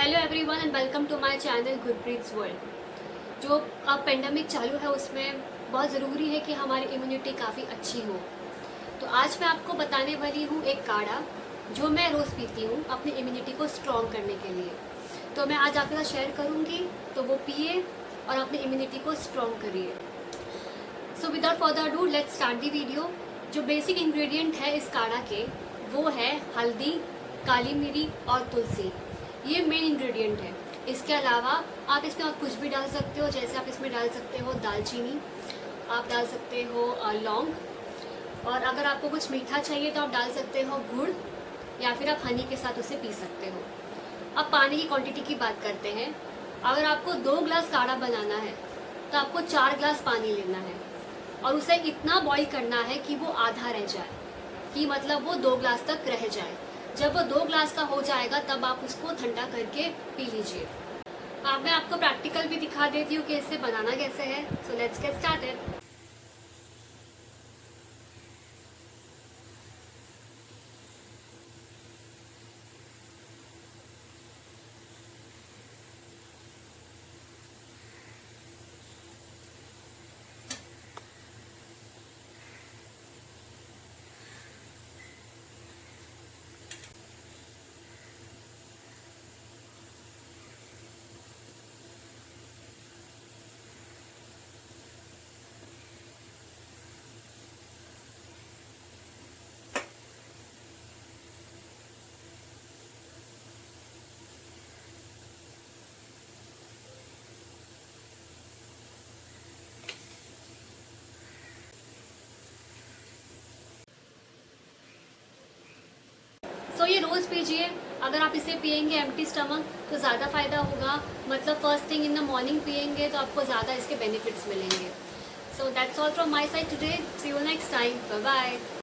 Hello everyone and welcome to my channel Gurpreet's world. जो अब pandemic चालू है उसमें बहुत ज़रूरी है कि हमारी इम्यूनिटी काफ़ी अच्छी हो। तो आज मैं आपको बताने वाली हूँ एक काढ़ा जो मैं रोज़ पीती हूँ अपनी इम्यूनिटी को स्ट्रॉन्ग करने के लिए। तो मैं आज आपके साथ शेयर करूँगी, तो वो पिए और अपनी इम्यूनिटी को स्ट्रॉन्ग करिए। So without further do let's start the video. जो बेसिक इंग्रेडिएंट है इस काढ़ा के वो है हल्दी, काली मिरी और तुलसी। ये मेन इंग्रेडिएंट है। इसके अलावा आप इसमें और कुछ भी डाल सकते हो, जैसे आप इसमें डाल सकते हो दालचीनी, आप डाल सकते हो लौंग, और अगर आपको कुछ मीठा चाहिए तो आप डाल सकते हो गुड़, या फिर आप हनी के साथ उसे पी सकते हो। अब पानी की क्वांटिटी की बात करते हैं। अगर आपको 2 ग्लास काढ़ा बनाना है तो आपको 4 ग्लास पानी लेना है और उसे इतना बॉईल करना है कि वो आधा रह जाए, कि मतलब वो 2 ग्लास तक रह जाए। जब वो 2 ग्लास का हो जाएगा तब आप उसको ठंडा करके पी लीजिए। अब मैं आपको प्रैक्टिकल भी दिखा देती हूँ कि इसे बनाना कैसे है। So let's get started. So ये रोज़ पीजिए। अगर आप इसे पियेंगे एम्प्टी स्टमक तो ज़्यादा फायदा होगा। मतलब first thing in the morning पियेंगे तो आपको ज़्यादा इसके बेनिफिट्स मिलेंगे। So that's all from my side today. See you next time. Bye bye.